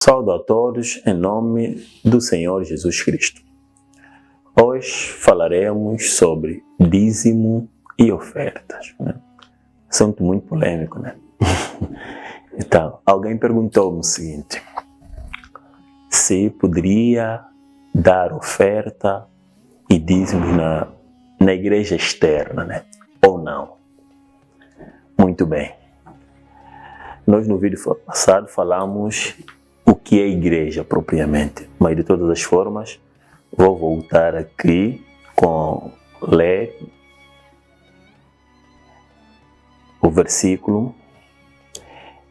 Saúdo a todos em nome do Senhor Jesus Cristo. Hoje falaremos sobre dízimo e ofertas. Assunto muito polêmico, né? Então, alguém perguntou-me o seguinte: se poderia dar oferta e dízimo na igreja externa, né? Ou não? Muito bem. Nós no vídeo passado falamos o que é igreja propriamente, mas de todas as formas vou voltar aqui com ler o versículo,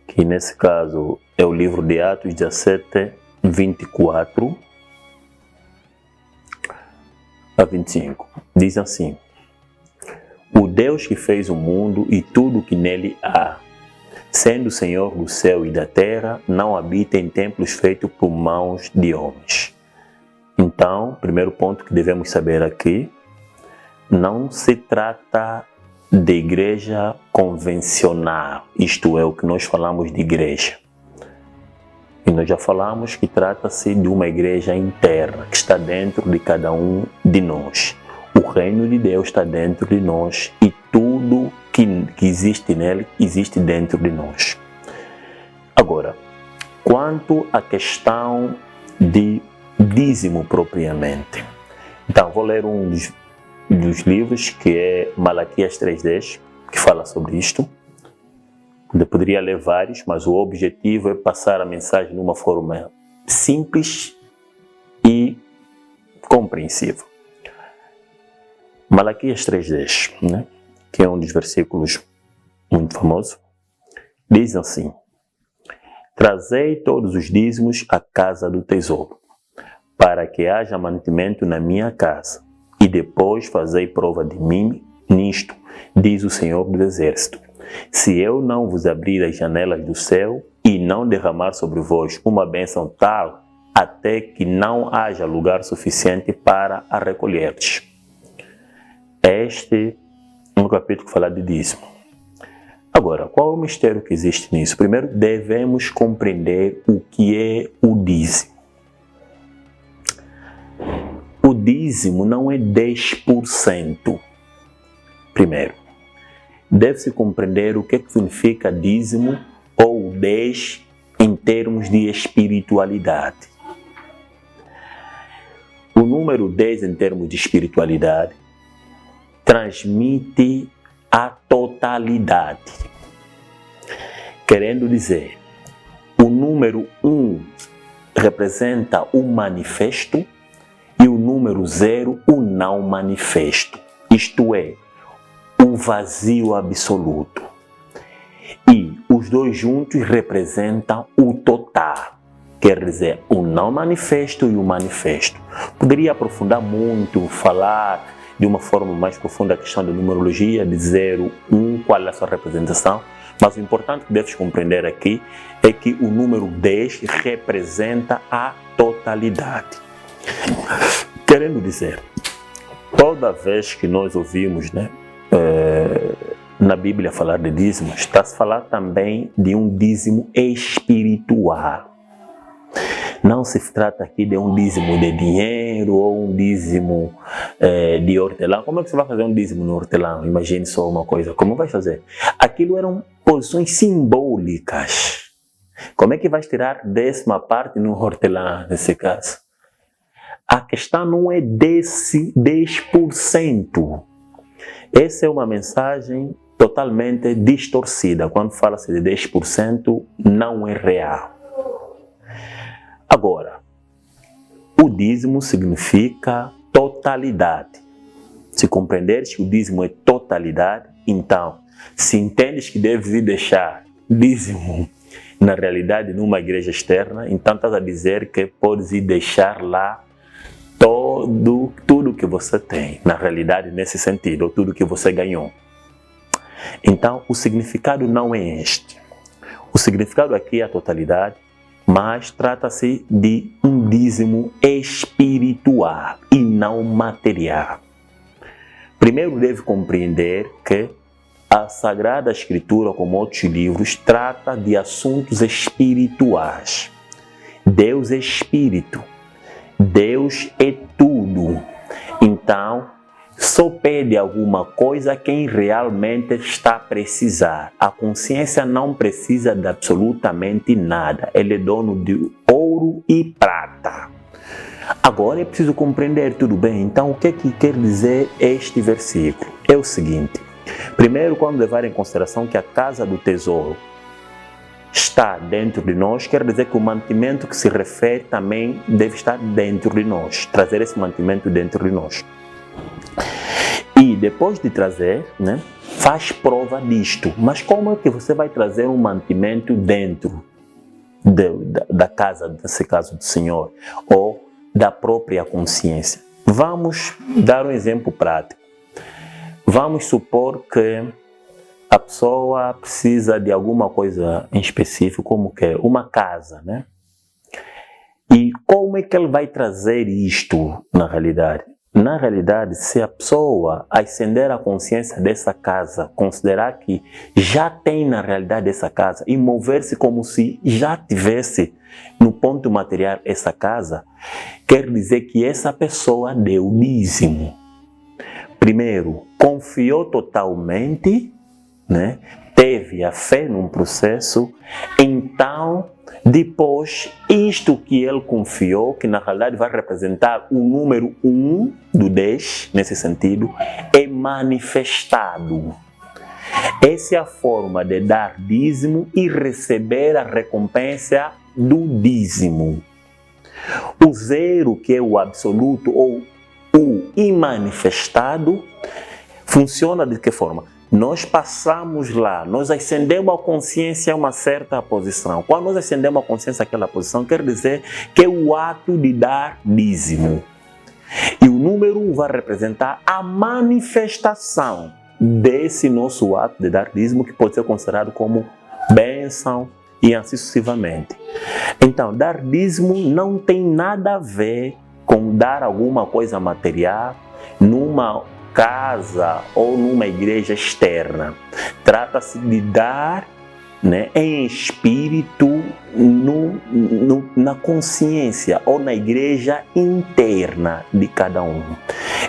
que nesse caso é o livro de Atos 17, 24 a 25. Diz assim: o Deus que fez o mundo e tudo que nele há, sendo o Senhor do céu e da terra, não habita em templos feitos por mãos de homens. Então, primeiro ponto que devemos saber aqui, não se trata de igreja convencional, isto é, o que nós falamos de igreja. E nós já falamos que trata-se de uma igreja interna, que está dentro de cada um de nós. O reino de Deus está dentro de nós e tudo que existe nele, existe dentro de nós. Agora, quanto à questão de dízimo propriamente, então vou ler um dos livros, que é Malaquias 3:10, que fala sobre isto. Eu poderia ler vários, mas o objetivo é passar a mensagem de uma forma simples e compreensível. Malaquias 3:10, né? Que é um dos versículos muito famosos, diz assim: trazei todos os dízimos à casa do tesouro, para que haja mantimento na minha casa, e depois fazei prova de mim nisto, diz o Senhor do Exército. Se eu não vos abrir as janelas do céu e não derramar sobre vós uma bênção tal, até que não haja lugar suficiente para a recolherdes. Este é um capítulo que fala de dízimo. Agora, qual é o mistério que existe nisso? Primeiro, devemos compreender o que é o dízimo. O dízimo não é 10%. Primeiro, deve-se compreender o que é que significa dízimo ou 10 em termos de espiritualidade. O número 10 em termos de espiritualidade transmite a totalidade. Querendo dizer, o número 1 representa o manifesto e o número 0 o não manifesto. Isto é, o vazio absoluto. E os dois juntos representam o total. Quer dizer, o não manifesto e o manifesto. Poderia aprofundar muito, falar de uma forma mais profunda a questão da numerologia, de 0, 1, qual é a sua representação. Mas o importante que deves compreender aqui é que o número 10 representa a totalidade. Querendo dizer, toda vez que nós ouvimos, na Bíblia falar de dízimo, está-se a falar também de um dízimo espiritual. Não se trata aqui de um dízimo de dinheiro ou um dízimo de hortelã. Como é que você vai fazer um dízimo no hortelã? Imagine só uma coisa. Como vai fazer? Aquilo eram posições simbólicas. Como é que vai tirar 10ª parte no hortelã, nesse caso? A questão não é desse 10%. Essa é uma mensagem totalmente distorcida. Quando fala-se de 10%, não é real. Agora, o dízimo significa totalidade. Se compreenderes que o dízimo é totalidade, então, se entendes que deves deixar dízimo na realidade numa igreja externa, então estás a dizer que podes ir deixar lá tudo que você tem, na realidade nesse sentido, ou tudo que você ganhou. Então, o significado não é este. O significado aqui é a totalidade, mas trata-se de um dízimo espiritual e não material. Primeiro deve compreender que a Sagrada Escritura, como outros livros, trata de assuntos espirituais. Deus é espírito. Deus é tudo. Então, só pede alguma coisa quem realmente está a precisar. A consciência não precisa de absolutamente nada. Ele é dono de ouro e prata. Agora é preciso compreender tudo bem. Então, o que quer dizer este versículo? É o seguinte. Primeiro, quando levar em consideração que a casa do tesouro está dentro de nós, quer dizer que o mantimento que se refere também deve estar dentro de nós. Trazer esse mantimento dentro de nós. E depois de trazer, né, faz prova disto. Mas como é que você vai trazer um mantimento dentro da casa, nesse caso do Senhor, ou da própria consciência? Vamos dar um exemplo prático. Vamos supor que a pessoa precisa de alguma coisa em específico, como que uma casa, né? E como é que ele vai trazer isto na realidade? Na realidade, se a pessoa acender a consciência dessa casa, considerar que já tem na realidade essa casa e mover-se como se já tivesse no ponto material essa casa, quer dizer que essa pessoa deu dízimo. Primeiro, confiou totalmente, né? Teve a fé num processo, então depois isto que ele confiou, que na realidade vai representar o número 1 do 10, nesse sentido, é manifestado. Essa é a forma de dar dízimo e receber a recompensa do dízimo. O zero, que é o absoluto ou o imanifestado, funciona de que forma? Nós passamos lá, nós acendemos a consciência a uma certa posição. Quando nós acendemos a consciência àquela posição, quer dizer que é o ato de dar dízimo. E o número 1 vai representar a manifestação desse nosso ato de dar dízimo, que pode ser considerado como bênção e assim sucessivamente. Então, dar dízimo não tem nada a ver com dar alguma coisa material numa casa ou numa igreja externa. Trata-se de dar, né, em espírito na consciência ou na igreja interna de cada um.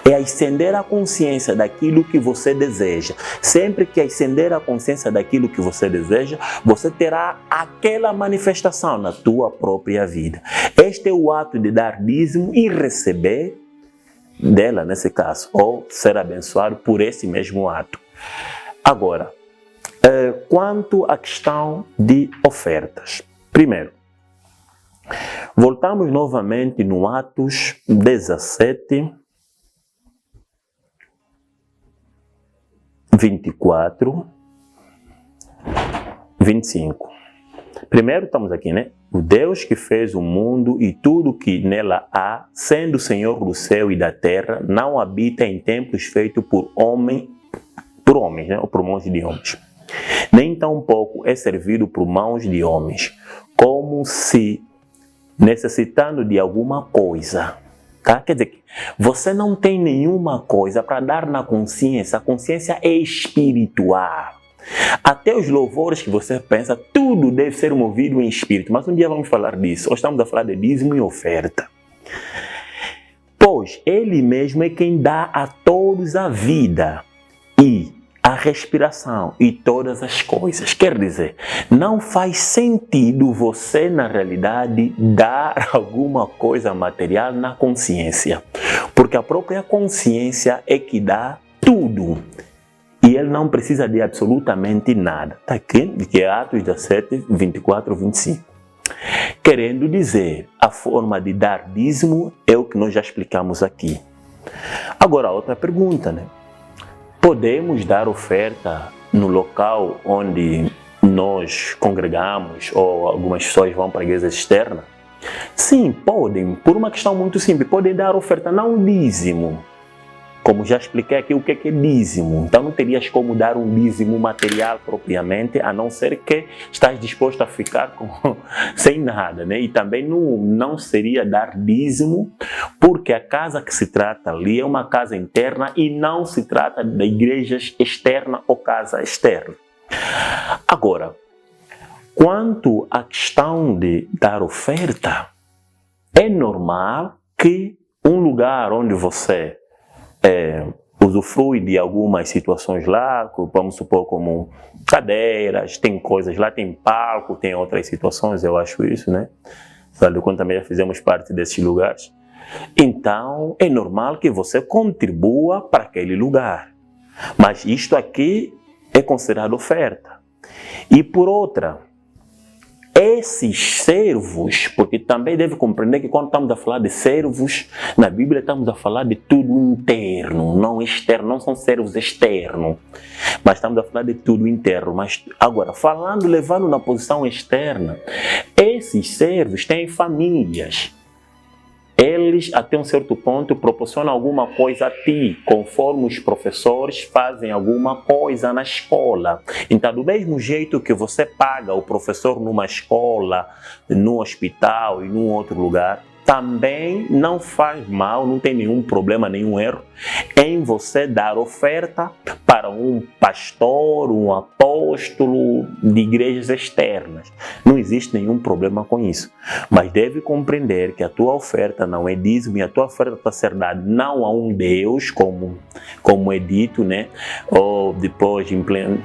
É acender a consciência daquilo que você deseja. Sempre que acender a consciência daquilo que você deseja, você terá aquela manifestação na tua própria vida. Este é o ato de dar dízimo e receber dela, nesse caso, ou ser abençoado por esse mesmo ato. Agora, quanto à questão de ofertas. Primeiro, voltamos novamente no Atos 17, 24, 25. Primeiro estamos aqui, né? O Deus que fez o mundo e tudo que nela há, sendo o Senhor do céu e da terra, não habita em templos feitos por homens, né? Ou por mãos de homens. Nem tampouco é servido por mãos de homens, como se necessitando de alguma coisa. Tá? Quer dizer, você não tem nenhuma coisa para dar na consciência. A consciência é espiritual. Até os louvores que você pensa, tudo deve ser movido em espírito. Mas um dia vamos falar disso. Hoje estamos a falar de dízimo e oferta. Pois Ele mesmo é quem dá a todos a vida e a respiração e todas as coisas. Quer dizer, não faz sentido você, na realidade, dar alguma coisa material na consciência. Porque a própria consciência é que dá tudo. E ele não precisa de absolutamente nada. Está aqui, que é Atos 17, 24, 25. Querendo dizer, a forma de dar dízimo é o que nós já explicamos aqui. Agora, outra pergunta, né? Podemos dar oferta no local onde nós congregamos ou algumas pessoas vão para a igreja externa? Sim, podem, por uma questão muito simples. Podem dar oferta, não dízimo. Como já expliquei aqui o que é dízimo. Então não terias como dar um dízimo material propriamente, a não ser que estás disposto a ficar sem nada, né? E também não seria dar dízimo, porque a casa que se trata ali é uma casa interna e não se trata de igrejas externa ou casa externa. Agora, Quanto à questão de dar oferta, é normal que um lugar onde você usufrui de algumas situações lá, vamos supor como cadeiras, tem coisas lá, tem palco, tem outras situações, eu acho isso, né? Afinal de contas, também já fizemos parte desses lugares. Então, é normal que você contribua para aquele lugar. Mas isto aqui é considerado oferta. E por outra, esses servos, porque também deve compreender que quando estamos a falar de servos, na Bíblia estamos a falar de tudo interno, não externo, não são servos externos, mas estamos a falar de tudo interno. Mas agora, falando, levando na posição externa, esses servos têm famílias. Eles, até um certo ponto, proporcionam alguma coisa a ti, conforme os professores fazem alguma coisa na escola. Então, do mesmo jeito que você paga o professor numa escola, no hospital e num outro lugar, também não faz mal, não tem nenhum problema, nenhum erro em você dar oferta para um pastor, um apóstolo de igrejas externas. Não existe nenhum problema com isso. Mas deve compreender que a tua oferta não é dízimo e a tua oferta está a ser dada não a um Deus, como é dito, né? Ou depois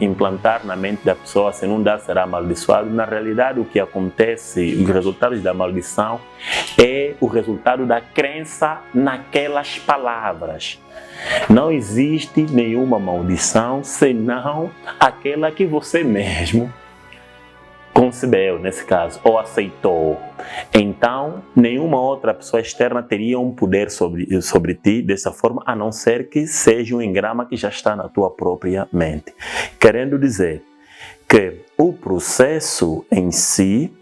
implantar na mente da pessoa, se não dá, será amaldiçoado. Na realidade, o que acontece, os resultados da maldição, é o resultado da crença naquelas palavras. Não existe nenhuma maldição senão aquela que você mesmo concebeu, nesse caso, ou aceitou. Então, nenhuma outra pessoa externa teria um poder sobre ti dessa forma, a não ser que seja um engrama que já está na tua própria mente. Querendo dizer que o processo em si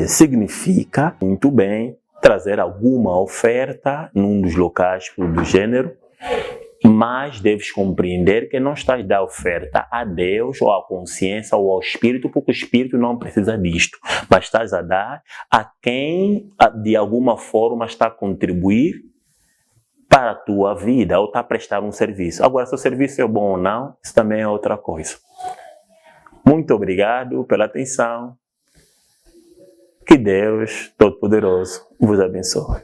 significa, muito bem, trazer alguma oferta num dos locais do gênero, mas deves compreender que não estás a dar oferta a Deus ou à consciência ou ao Espírito, porque o Espírito não precisa disto, mas estás a dar a quem de alguma forma está a contribuir para a tua vida ou está a prestar um serviço. Agora, se o serviço é bom ou não, isso também é outra coisa. Muito obrigado pela atenção. Que Deus Todo-Poderoso vos abençoe.